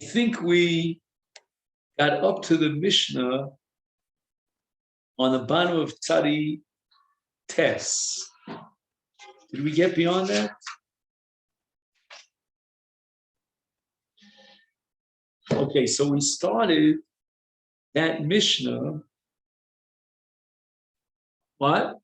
I think we got up to the Mishnah on the bottom of Tzadi Tes. Did we get beyond that? Okay, so we started that Mishnah. What?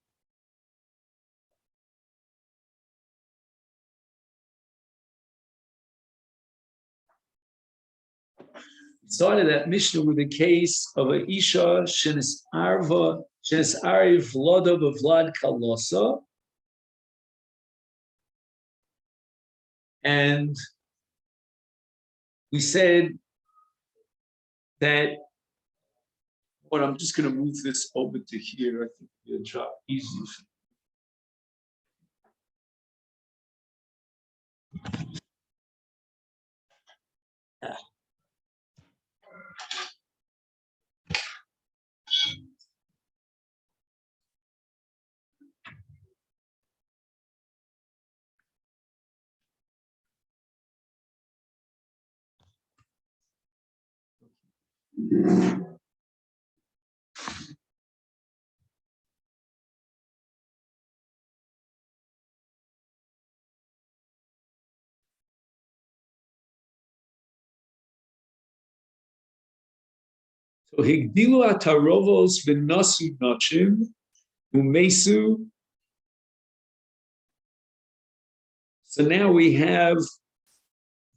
Started that Mishnah with the case of a Isha shenis arva shenis ariv vloda b'vlad kalosa, and we said that. But I'm just going to move this over to here. I think it'll drop easy. So higdilu atarovos v'nasu nochim umesu. So now we have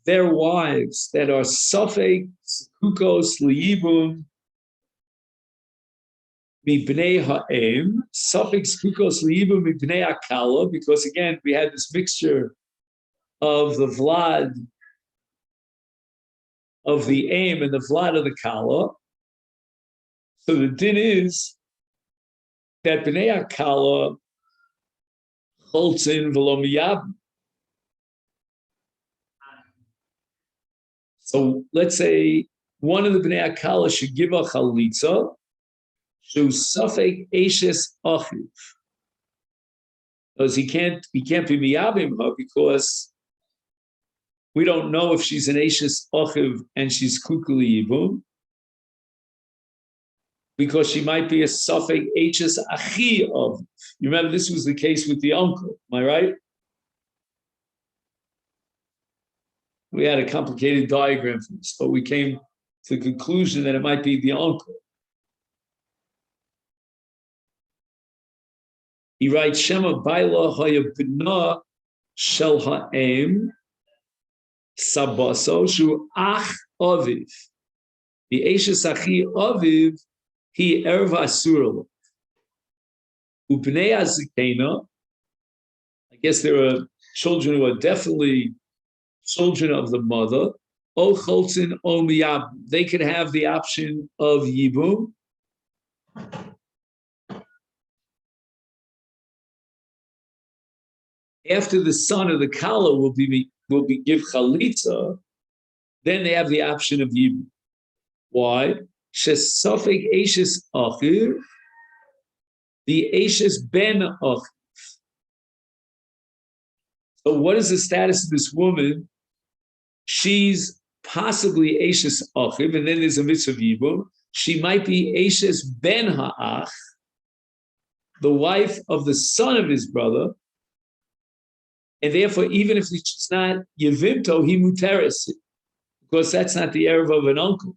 their wives that are safek kukos liyibum mibnei ha'em, safek kukos liyibum mibnei akala, because again we had this mixture of the vlad of the aim and the vlad of the kala. So the din is that bnei akala choltzin v'lo miyab. So let's say one of the bnei akala should give a chalitza to safek eishes achiv, because he can't be miyabim her because we don't know if she's an eishes achiv and she's kukuli yibum, because she might be a safek eishes achi of. You remember this was the case with the uncle, am I right? We had a complicated diagram for this, but we came to the conclusion that it might be the uncle. He writes, Shema Baila Haya Bina Shel Ha'em Sabaso Shu Ach Aviv. The Eishes Achi Aviv, he Erva Asura. Ubnei Azikena, I guess there are children who are definitely children of the mother, O Cholzin O Miyab, they could have the option of Yibum. After the son of the Kala will be give Chalitza, then they have the option of Yibum. Why? Shesafik Eishes Achiv, the Eishes Ben Achiv. So what is the status of this woman? She's possibly Eishes Achiv, and then there's a mitzvah of Yibum. She might be Eishes Ben Ha'ach, the wife of the son of his brother, and therefore, even if she's not Yevimto, he muteres, because that's not the erev of an uncle.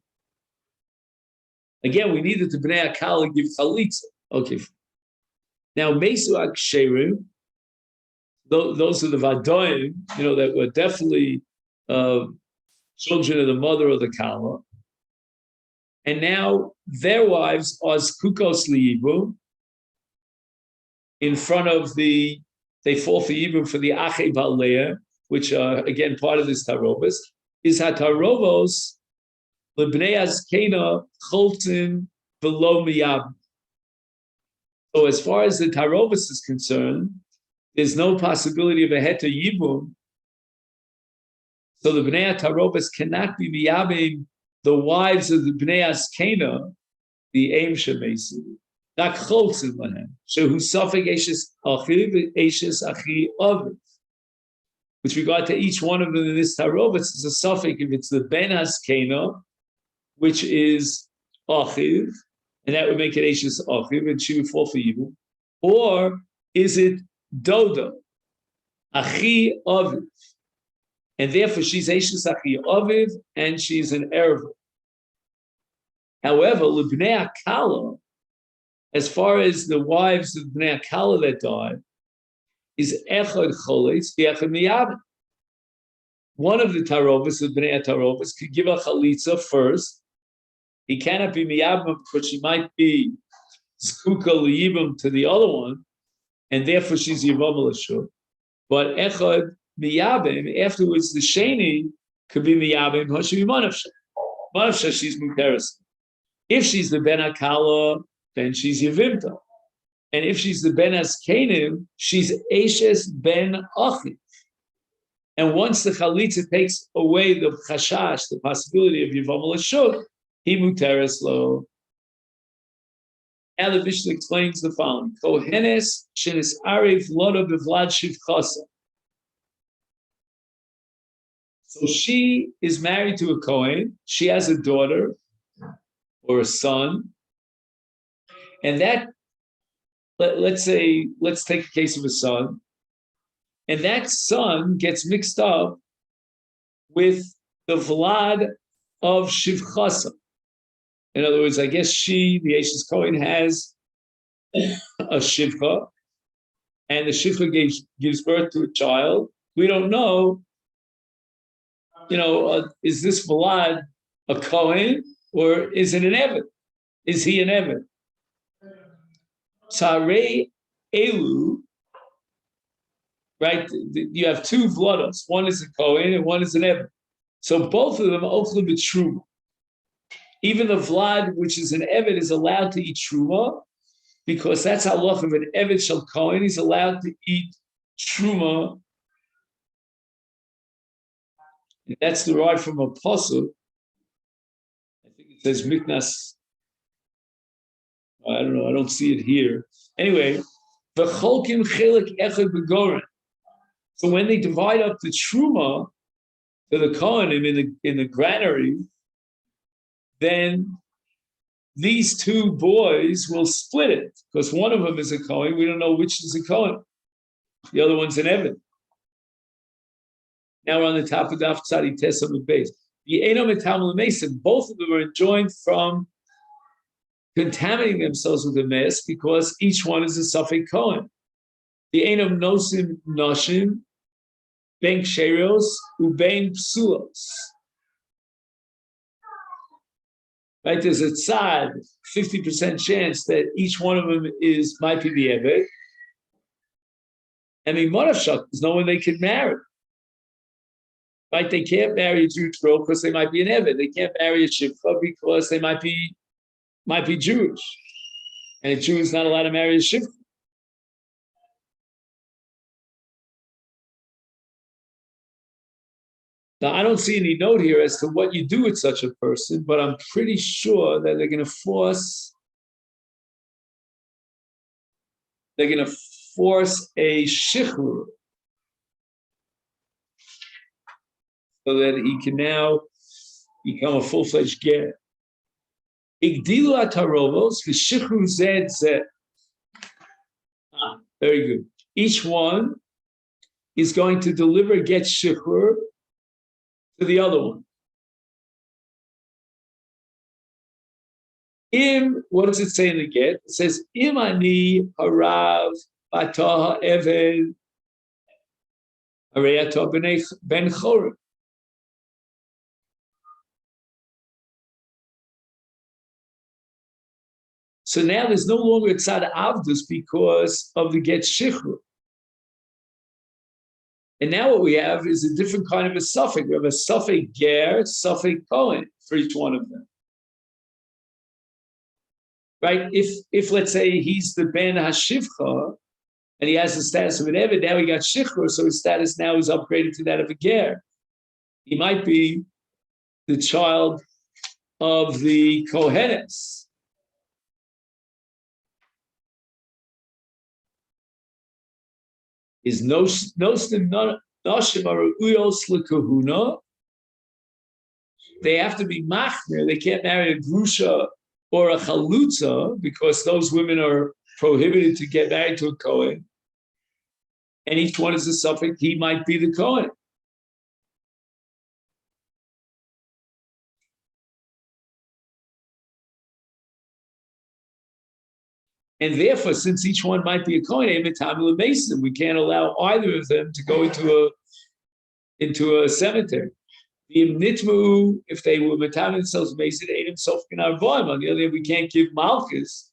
Again, we needed the Bnei Akala give Chalitza. Okay. Now, Mesu Aksherim, those are the Vadoim, that were definitely children of the mother of the Kala. And now their wives are Kukos Liyibu in front of they fall for Yibum for the Ache Baleah, which are, again, part of this Tarobos, is HaTarobos, L'bnei Azkena, Choltin, V'lo Miyab. So as far as the Tarobos is concerned, there's no possibility of a Heter Yibum. So the Bnei Tarobos cannot be Miyabim the wives of the Bnei Azkena, the Aim Shemesi. Dak Choltzin Lahem. So who suffered Eishes Achiv, Eishes Achi Aviv. with regard to each one of them in this Tarovis, it's a suffix if it's the Ben Haskena, which is Achiv, and that would make it Ashes Achiv, and she would fall for evil. Or is it Dodo, Achi Aviv? And therefore she's Ashes Achi Aviv, and she's an Erev. However, Libnei Akala, as far as the wives of Bnei Akala that died, is Echad Choletz, the Echad Miyabim. One of the Tarovas, the Bnei Tarovas, could give a Chalitza first. He cannot be Miyabim because she might be Zkuka Liyibim to the other one, and therefore she's Yevam L'Shur. But Echad Miyabim, afterwards the Sheni could be Miyabim, or she be Manavsha. Manavsha, she's Muteris. If she's the Ben Akala, then she's Yevimta. And if she's the Ben Askenim, she's Eshes Ben Achiv. And once the Chalitza takes away the Chashash, the possibility of Yevam L'Shur, he Muteris Lo. Now the Mishnah explains the following. Kohenes shenis arif loda bevlad shivchasa. So she is married to a Kohen. She has a daughter or a son. And that, let's take a case of a son. And that son gets mixed up with the Vlad of Shivchasa. In other words, I guess she, the Ashes Kohen, has a Shivcha, and the Shivcha gives birth to a child. We don't know, is this Vlad a Kohen or is it an Eved? Is he an Eved? Sarei Elu, right? You have two Vlados. One is a Kohen and one is an Eved. So both of them are ochlu b'truma. Even the Vlad, which is an Eved, is allowed to eat Truma, because that's halach of an Eved shel Kohen. He's allowed to eat Truma. That's derived from a pasuk. I think it says Miknas. I don't know. I don't see it here. Anyway, v'cholkim chelik echad begoren. So when they divide up the Truma to the Kohanim in the granary, then these two boys will split it, because one of them is a Kohen. We don't know which is a Kohen. The other one's an Eved. Now we're on the top of Daf Tzadi Tesam and base. The Enom and Tamil Mason, both of them are enjoined from contaminating themselves with the mess, because each one is a Safek Kohen. The Enom Nosim Noshim, Ben Ksheros, Ubein Psulos. Right, there's a tzad, 50% chance that each one of them might be the Eved. And the Monavshak, there's no one they can marry. Right, they can't marry a Jewish girl because they might be an Eved. They can't marry a Shivcha because they might be Jewish. And a Jew is not allowed to marry a Shivcha. Now, I don't see any note here as to what you do with such a person, but I'm pretty sure that they're going to force a shichrur so that he can now become a full-fledged ger. Igdilu atarovos v'shichrur zed zed. Very good. Each one is going to deliver get shichrur to the other one. What does it say in the get? It says, Im ani harav bataha eved hareyato ben chorim. So now there's no longer tzad avdus because of the get shichru. And now what we have is a different kind of a suffix. We have a suffix ger, suffix kohen for each one of them. Right? If let's say he's the ben hashivcha and he has the status of an eved, now he got shichur, so his status now is upgraded to that of a ger. He might be the child of the kohenes. Is no Nashim are uyos lekahuna. They have to be machmir. They can't marry a grusha or a chalutza because those women are prohibited to get married to a Kohen. And each one is a suffix. He might be the Kohen. And therefore, since each one might be a Kohen, we can't allow either of them to go into a cemetery. If they were metam themselves mason, ate himself in our bottom. On the other hand, we can't give Malchus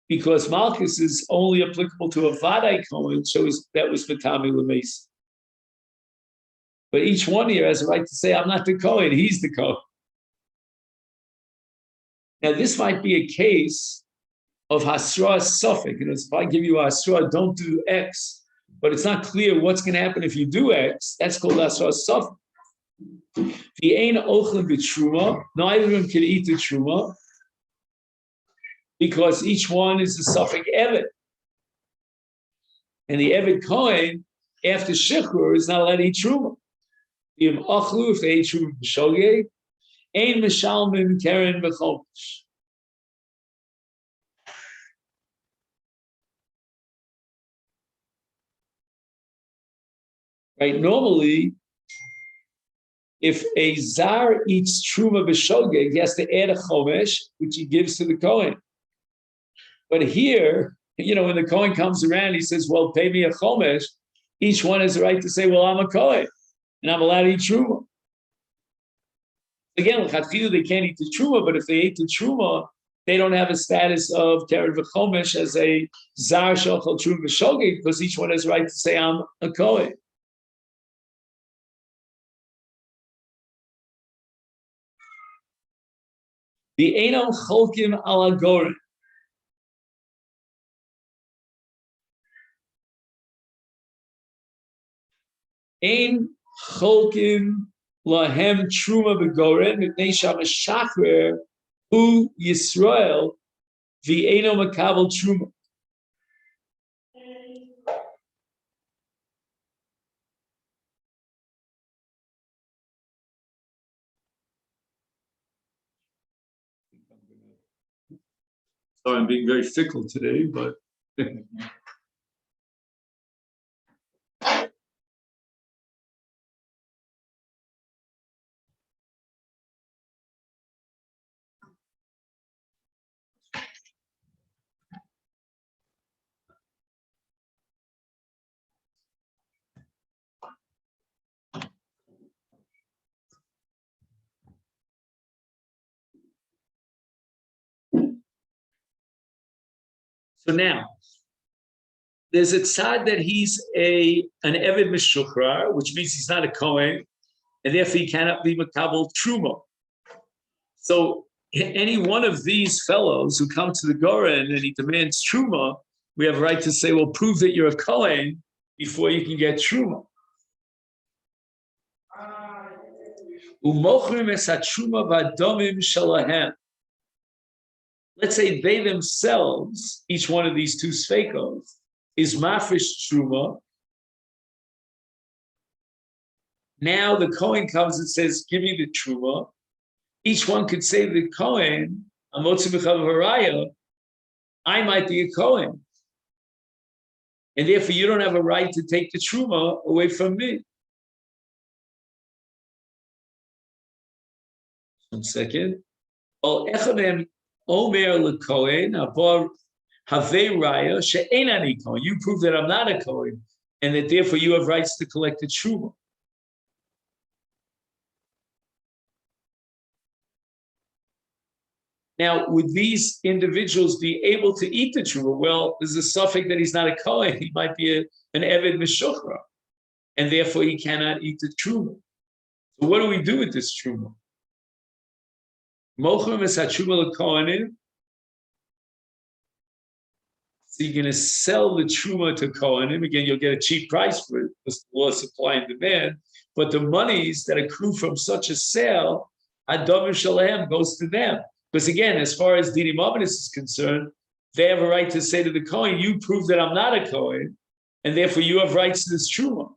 because Malchus is only applicable to a Vadai Kohen, so that was metam mason. But each one here has a right to say, I'm not the Kohen, he's the Kohen. Now, this might be a case of Hasra Suffolk. If I give you Hasra, don't do X, but it's not clear what's going to happen if you do X. That's called Hasra Suffolk. The Ein Ochlim B'Truma, neither of them can eat the Truma because each one is a Suffolk Eved. And the Eved Kohen, after Shechrur, is not allowed to eat Truma. If they ate Truma B'Shogeg, Ein Mishalmim Keren B'Chomish. Right? Normally, if a Zar eats Truma B'Shogeg, he has to add a Chomesh, which he gives to the Kohen. But here, when the Kohen comes around, he says, well, pay me a Chomesh. Each one has the right to say, well, I'm a Kohen, and I'm allowed to eat Truma. Again, they can't eat the Truma, but if they ate the Truma, they don't have a status of Keren V'Chomesh as a Zar Shochel Truma B'Shogeg, because each one has the right to say, I'm a Kohen. The Einam Cholkim Al Agorim. Ein Cholkim Lahem Truma Begorim Mipnei Shamash Shachrer Hu Yisrael V'Eino Makabel Truma. Sorry, I'm being very fickle today, but so now there's a tzad that he's an Eved Meshuchrar, which means he's not a Kohen, and therefore he cannot be Makabel Truma. So any one of these fellows who come to the Goren and he demands Truma, we have a right to say, well, prove that you're a Kohen before you can get Truma. Let's say they themselves, each one of these two Sfeikos, is Mafresh Truma. Now the Kohen comes and says, give me the Truma. Each one could say to the Kohen, I might be a Kohen. And therefore you don't have a right to take the Truma away from me. 1 second. Omer leKohen, Abor Havei Raya, She'enani Kohen. You prove that I'm not a Kohen, and that therefore you have rights to collect the Truma. Now, would these individuals be able to eat the Truma? Well, there's a suffix that he's not a Kohen. He might be an Eved Meshuchra, and therefore he cannot eat the Truma. So what do we do with this Truma? So you're going to sell the Truma to Kohanim. Again, you'll get a cheap price for it, because the law of supply and demand. But the monies that accrue from such a sale, Adom Shalem goes to them. Because again, as far as Didi Mominus is concerned, they have a right to say to the Kohen, you prove that I'm not a Kohen, and therefore you have rights to this truma.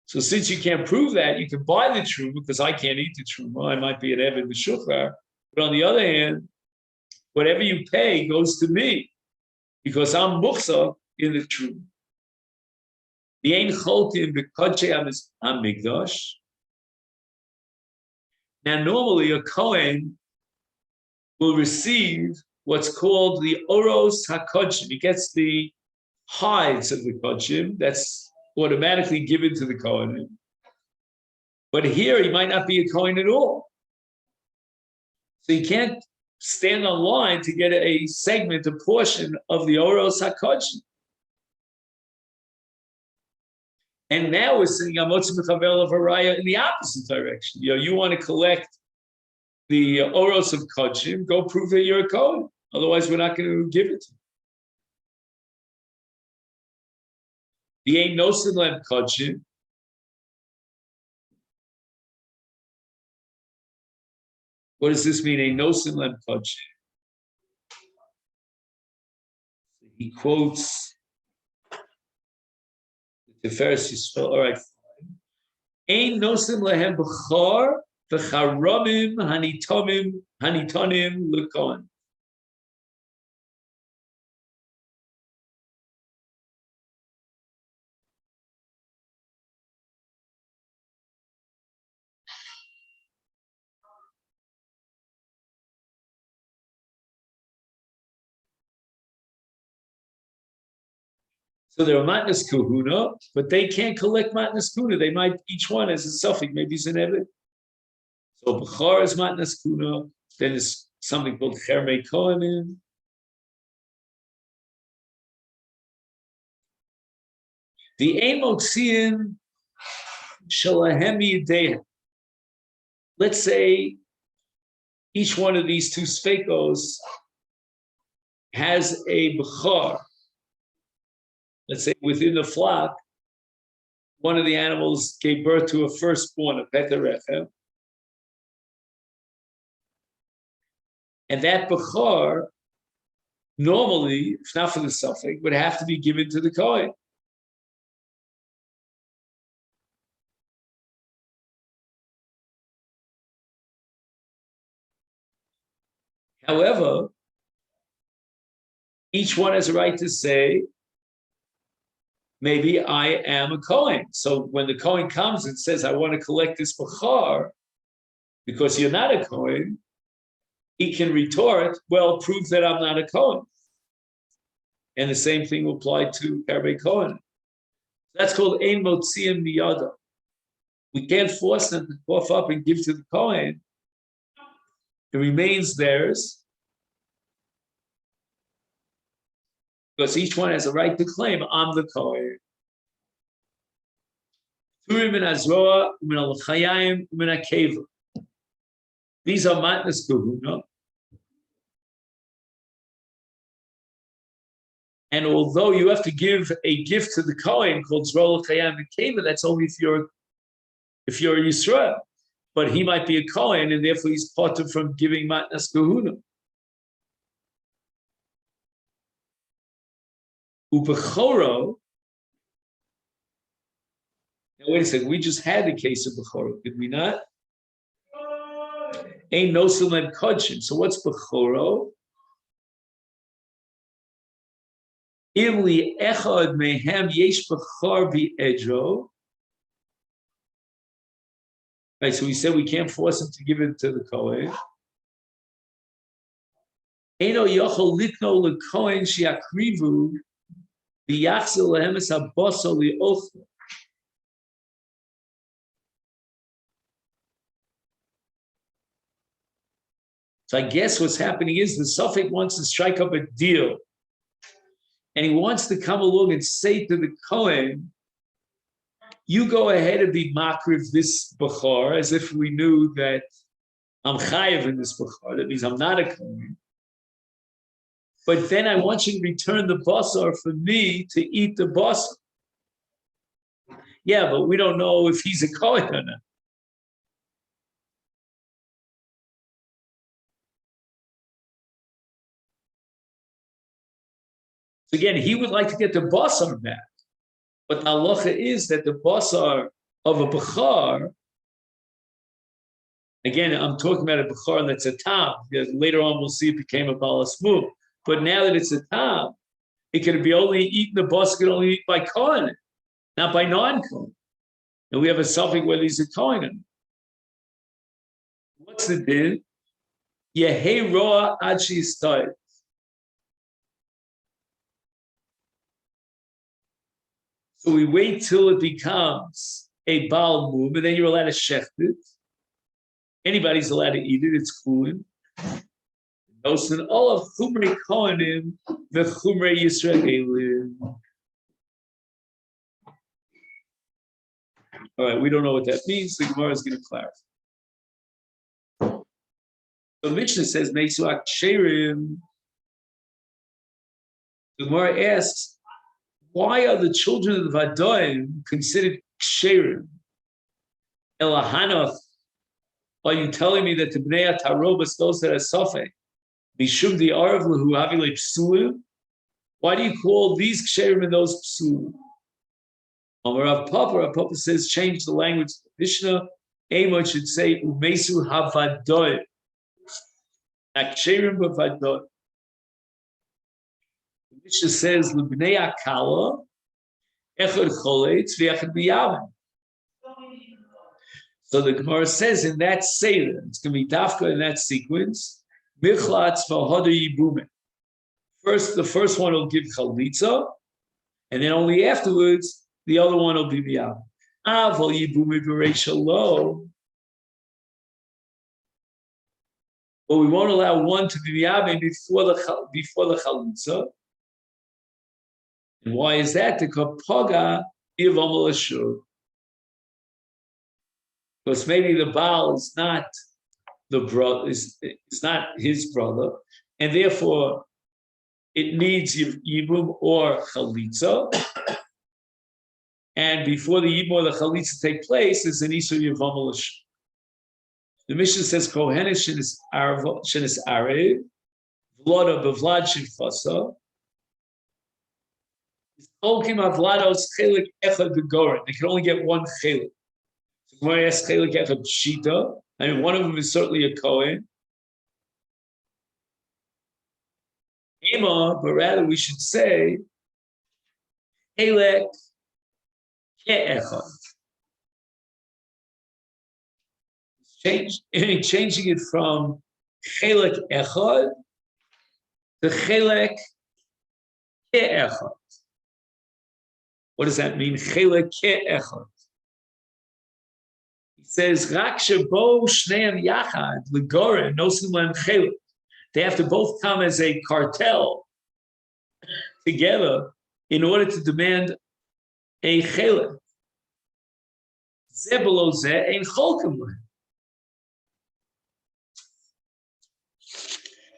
So since you can't prove that, you can buy the truma because I can't eat the truma. I might be an Eved B'Shuchar. But on the other hand, whatever you pay goes to me because I'm Muchsa in the truma. The Ein Choltin B'Kodshei HaMikdash. Now, normally a Kohen will receive what's called the Oros HaKodshim. He gets the hides of the Kodshim. That's automatically given to the Kohen. But here he might not be a Kohen at all. So he can't stand on line to get a segment, a portion of the Oros HaKodshim. And now we're saying Amotz Mechavel of Haraya in the opposite direction. You want to collect the Oros of Kodshim, go prove that you're a Kohen. Otherwise, we're not going to give it to you. The Ein Nosin Lem Kodshim. What does this mean? Ein Nosin Lem Kodshim. He quotes the Tiferes Yisrael. All right. Ein Nosin Lehem B'char v'charamim hanitonim l'kohen. So they're matnas kahuna, but they can't collect matnas kahuna. They might, each one has a suffix, maybe it's an eved. So b'char is matnas kahuna, then there's something called chermei kohanim. The ein motziin shalahem yidehem. Let's say each one of these two sfekos has a b'char. Let's say within the flock, one of the animals gave birth to a firstborn, a peterechem. And that bechor, normally, if not for the suffix, would have to be given to the Kohen. However, each one has a right to say, maybe I am a Kohen. So when the Kohen comes and says, I want to collect this Bechar, because you're not a Kohen, he can retort, well, prove that I'm not a Kohen. And the same thing will apply to Karbe Kohen. That's called Ein Motziim Miyada. We can't force them to cough up and give to the Kohen. It remains theirs. Because each one has a right to claim, I'm the Kohen. These are matnas kahuna. And although you have to give a gift to the Kohen called Zrola Chayam and Keva, that's only if you're a Yisrael. But he might be a Kohen, and therefore he's parted from giving matnas kahuna. Ubechoro. Now wait a second. We just had the case of Bechoro, did we not? Ain't no Sulam Kodshim. So what's Bechoro? Imli Echad Mehem Yesh Bechar Bi'edro. Right, so we said we can't force him to give it to the Kohen. Eino Yochol Litno LeKohen Shiakrivu. So I guess what's happening is the Suffolk wants to strike up a deal. And he wants to come along and say to the Kohen, you go ahead and be makriv this Bechor, as if we knew that I'm chayiv in this Bechor. That means I'm not a Kohen. But then I want you to return the basar for me to eat the basar. Yeah, but we don't know if he's a Kohen or not. So again, he would like to get the basar back. But the halacha is that the basar of a bechar, again, I'm talking about a bechar that's a tam. Later on, we'll see it became a balas move. But now that it's a tam, it can be only eaten, the basar can only eat by kohen, not by non-kohen. And we have a suffix where there's a kohen. What's the din? Yehei roa ad she'istayet. So we wait till it becomes a Baal Mum, and then you're allowed to shecht it. Anybody's allowed to eat it, it's chulin. Nosin all of chumrei kohanim, the chumrei Yisraelim. All right, we don't know what that means. The Gemara is going to clarify. So Mishnah says, Meisuak Sherim. The Gemara asks, why are the children of the Vadoim considered Ksherim? Elahanoth, are you telling me that the Bnei Tarobas, those that are Sofek, Mishum the Arav Lahu Havile Psulim? Why do you call these Ksherim and those Psulim? Rav Papa says, change the language to Mishnah. Amos should say, Umesu Havadoim. Ksherim Bavadoim. The Mishnah says, L'bnei Akala, Echad Choletz, V'echad B'yavim. So the Gemara says in that Seder, it's going to be Dafka in that sequence, Michlatz V'hoda Yibumen. First, the first one will give Chalitza, and then only afterwards, the other one will be B'yavim. Avol Yibumen B'reisha Lo. But we won't allow one to be B'yavim before the Chalitza. And why is that? Because maybe the Baal is not the brother, is not his brother, and therefore it needs Yibum or Chalitza. And before the Yibum or the Chalitza take place, there's an Isur Yevam L'Shur. The Mishnah says, Kohenet shenis Arev, Vlada bevlad shifasa. They can only get one chelik. So Gemara asks chelik echad pshita. I mean, one of them is certainly a kohen. Ema, but rather we should say chelik ke'echad. Changing it from chelik echad to chelik ke'echad. What does that mean? Chelek ke'echad. He says, Rak shebo shneim yachad l'goren nosim lehem chelek. They have to both come as a cartel together in order to demand a chelek. Zeh below zeh ein cholkem lehem.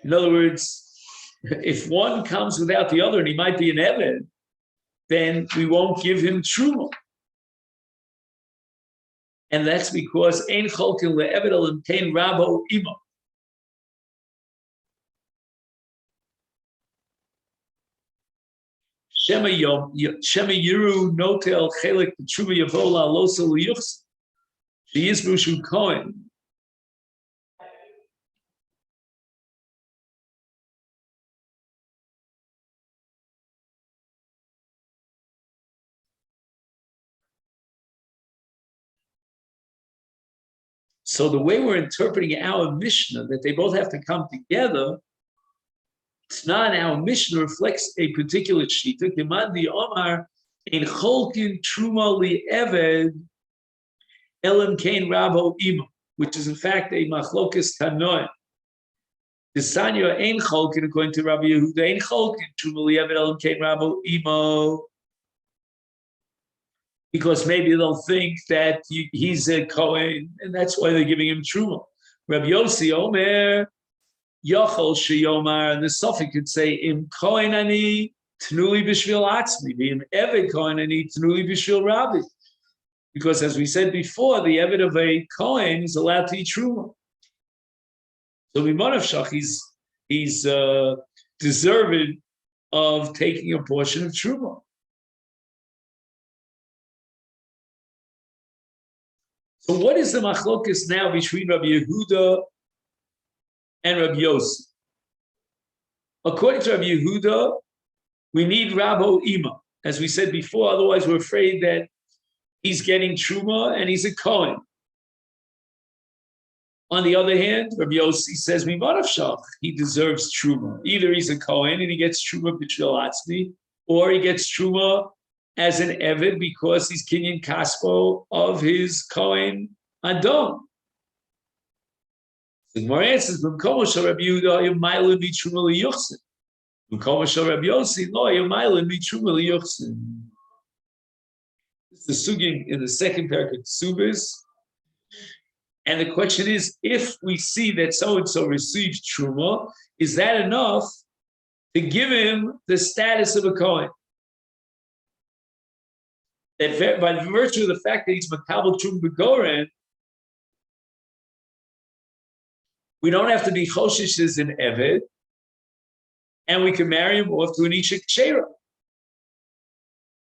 In other words, if one comes without the other, and he might be an eved, then we won't give him truma. And that's because ein cholkin le'eved elam kein rabo ima. Shema yiru notel chelik truma yavola losa liyuchs. She is Mushu Cohen. So the way we're interpreting our Mishnah, that they both have to come together, it's not our Mishnah reflects a particular shita. Gemandi Omar in Cholkin Truma Li Eved Elam Kain Rabo Ima, which is in fact a Machlokes Tanoim. The Sanya Ein Cholkin, according to Rabbi Yehuda, Ein Cholkin Truma Li Eved Elam Kain Rabo Ima. Because maybe they'll think that he's a Kohen, and that's why they're giving him Truma. Rabbi Yossi Omer, Yochel Sheyomar, and the Sophic could say, Im Kohen ani Tnuli B'Shvil Atzmi, Im Eved Kohen ani Tnuli B'Shvil Rabbi. Because as we said before, the Eved of a Kohen is allowed to eat Truma. So Mimonav Shach, he's deserving of taking a portion of Truma. So what is the machlokas now between Rabbi Yehuda and Rabbi Yossi? According to Rabbi Yehuda, we need Rabo Ima, as we said before. Otherwise, we're afraid that he's getting truma and he's a Kohen. On the other hand, Rabbi Yossi says, he deserves truma. Either he's a Kohen and he gets truma b'shvil atzmi, or he gets truma as an Eved because he's Kinyan Kaspo of his Kohen Adon. The Gemara answers, Rabbi Yehuda, Yomailim b'truma liyuchsin. This is the suging in the second parak of Ksubis. And the question is, if we see that so-and-so received Truma, is that enough to give him the status of a Kohen? That by virtue of the fact that he's Makabel Truma B'Goren, we don't have to be Choshish as an Eved, and we can marry him off to an Isha Kshera.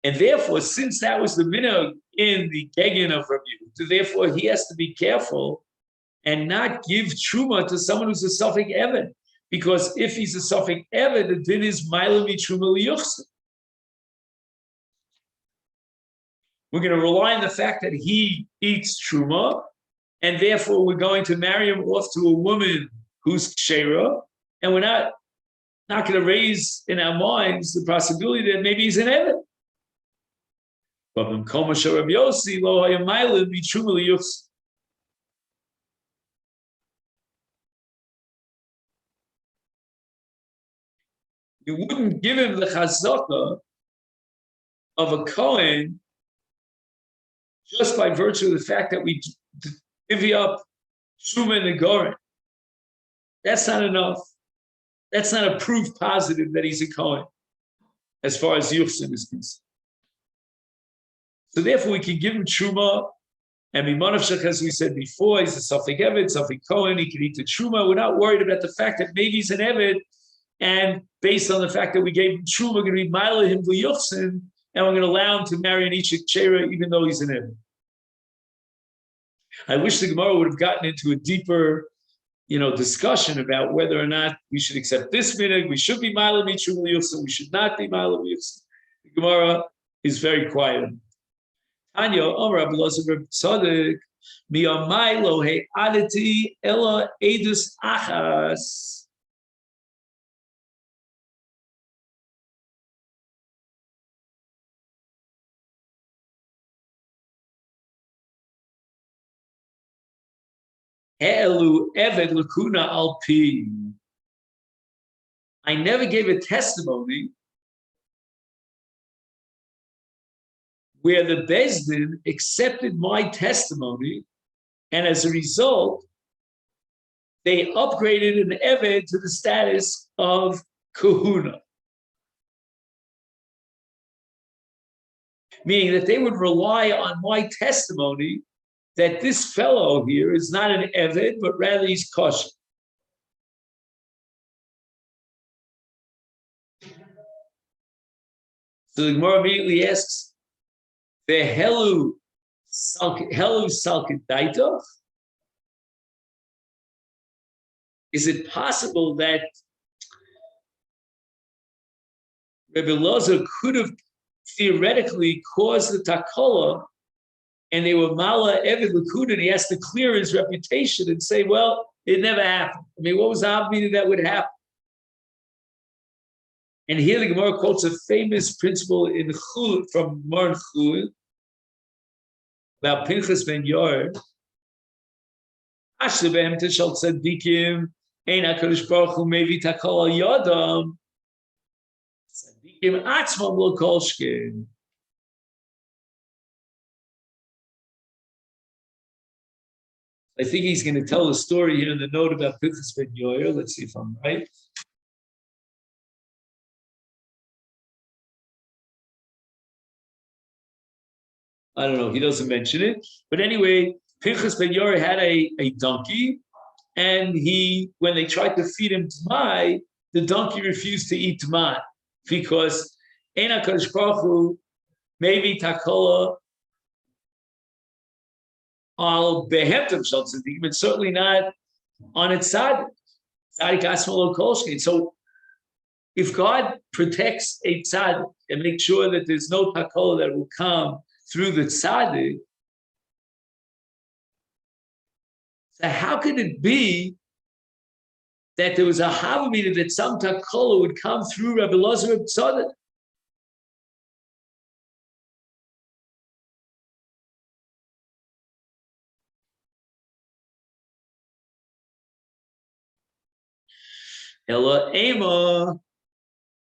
And therefore, since that was the minhag in the Gegin of Rabbi Yehuda, therefore he has to be careful and not give Truma to someone who's a Suffolk Eved. Because if he's a Suffolk Eved, the din is Mailam Truma Liyuchsin. We're going to rely on the fact that he eats Truma, and therefore we're going to marry him off to a woman who's Kshera, and we're not going to raise in our minds the possibility that maybe he's an Eved. But in Komasha Rabbi Yossi, lo hayamaylim b'truma liyuchsin. You wouldn't give him the chazaka of a Kohen just by virtue of the fact that we divvy up Truma and Negorim. That's not enough. That's not a proof positive that he's a Kohen, as far as Yuchsin is concerned. So therefore, we can give him Truma, and Mimonavshach, as we said before, he's a Safek Eved, Safek Kohen, he can eat the Truma. We're not worried about the fact that maybe he's an Eved, and based on the fact that we gave him Truma, we're going to be Mila him Yuchsin, and we're going to allow him to marry an Ishik Chera, even though he's an Eved. I wish the Gemara would have gotten into a deeper discussion about whether or not we should accept this minhag, we should be Mila Truma Yuchsin, we should not be Mila Yuchsin. The Gemara is very quiet. Tanya, Amar Abelazar Reb Tzaddik, Miyamai lo he'adati ela edus achas. He'elu eved lakuna alpi. I never gave a testimony where the Beis Din accepted my testimony, and as a result, they upgraded an Eved to the status of Kahuna. Meaning that they would rely on my testimony that this fellow here is not an Eved, but rather he's kosher. So the Gemara immediately asks, the helu salkedaitov. Is it possible that Rebbe Loza could have theoretically caused the takola, and they were mala eved lakuda, and he has to clear his reputation and say, well, it never happened. I mean, what was the obvious that would happen? And here the Gemara quotes a famous principle in Chul, from Mar Chul, about Pinchas ben Yair. Ashlebehem tishal tzadikim, ein HaKadosh Baruch Hu mevi takol al yadam, tzadikim atzmam lo kolshkin. I think he's going to tell a story here in the note about Pinchas ben Yair. Let's see if I'm right. I don't know, he doesn't mention it. But anyway, Pinchas ben Yair had a donkey, and when they tried to feed him T'mai, the donkey refused to eat T'mai because Ein HaKadosh Baruch Hu maybe takola al behemtem shel tzaddikim, and certainly not on its tzaddik. Tzaddik asma kolshkein. So if God protects a tzaddik and makes sure that there's no takol that will come through the tzaddik, so how could it be that there was a havamina that some takol would come through Rabbi Elazar of Tzaddik? Ella Ema.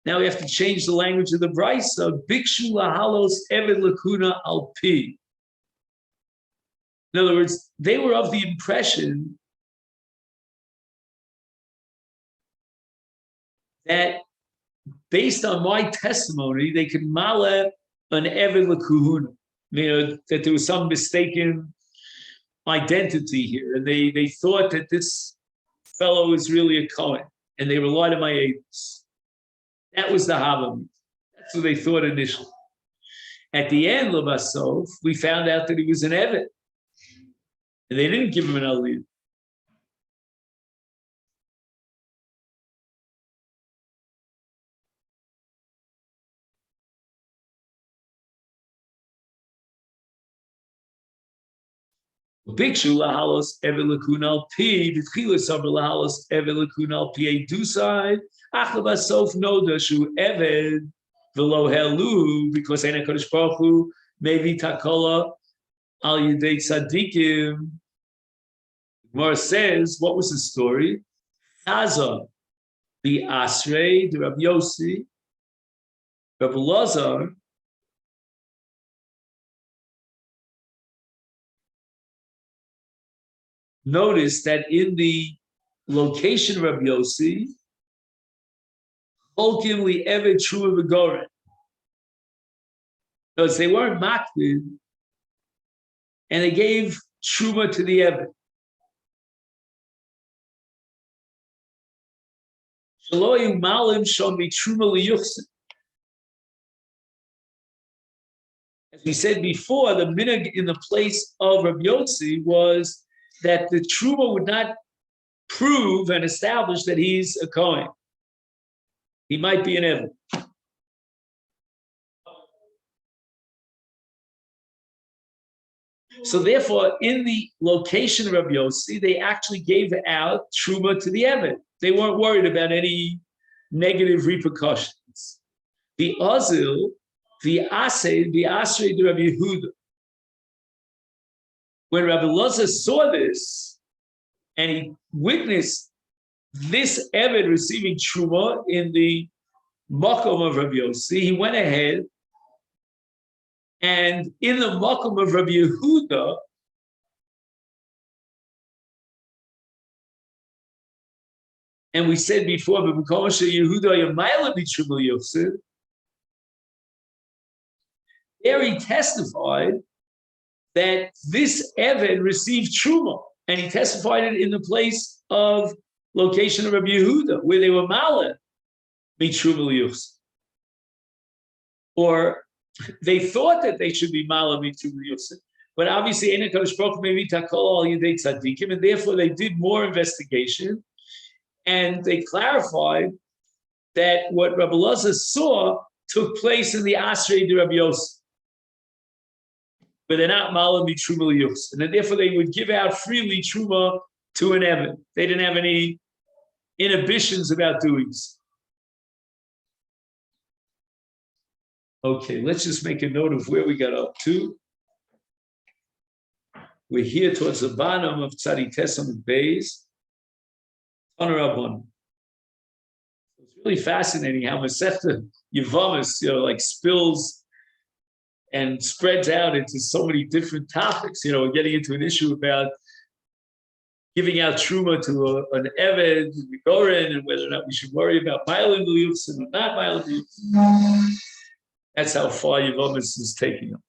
Now we have to change the language of the Brisa. Bikshu lahalos eved lakuna al pi. In other words, they were of the impression that based on my testimony, they could mala an eved lakuhuna. That there was some mistaken identity here. And they thought that this fellow is really a Kohen. And they relied on my aids. That was the Havamim. That's what they thought initially. At the end, Labasov, we found out that he was an Eved. And they didn't give him an Aliyah. Bikshu lahalos eved lakunal pi b'tchila saber lahalos eved lakunal pi edusai achlava sof noda shu eved v'lo helu because Ein HaKadosh Baruch Hu mevi takola al yidei tzadikim. Gemara says, what was the story? Chaza the Asrei, the Rabbi Yossi, Rabbi Elazar. Notice that in the location of Rabbi Yossi, Cholkim li Eved Truma v'Goren. Because they weren't makbid, and they gave Truma to the Eved. Shaloyu malim shomi Truma liyuchsin. As we said before, the minhag in the place of Rabbi Yossi was that the Truma would not prove and establish that he's a Kohen. He might be an Eved. So therefore, in the location of Rabbi Yossi, they actually gave out Truma to the Eved. They weren't worried about any negative repercussions. The Azil, the Asay, the Asrei, the Rabbi Yehuda. When Rabbi Elazar saw this, and he witnessed this Eved receiving Truma in the Makom of Rabbi Yossi, he went ahead, and in the Makom of Rabbi Yehuda, and we said before, but there he testified that this Eved received Truma, and he testified it in the place of location of Rabbi Yehuda, where they were Maleh, be Truma liyuchsin. Or they thought that they should be Maleh, be Truma liyuchsin, but obviously, Ein HaKadosh Baruch Hu maybe takol al yidei tzadikim, and therefore they did more investigation, and they clarified that what Rabbi Elazar saw took place in the Asrei de Rabbi Yossi, but they're not Maleh be Truma liyuchsin, and therefore they would give out freely Truma to an Eved. They didn't have any inhibitions about doing so. Okay, let's just make a note of where we got up to. We're here towards the bottom of Tzadik Tesam Beis. It's really fascinating how Masechet Yevamot, like spills and spreads out into so many different topics. We're getting into an issue about giving out Truma to an Eved, Goren, and whether or not we should worry about Ma'alim Liyuchsin or not Ma'alim Liyuchsin. That's how far Yevamot is taking them.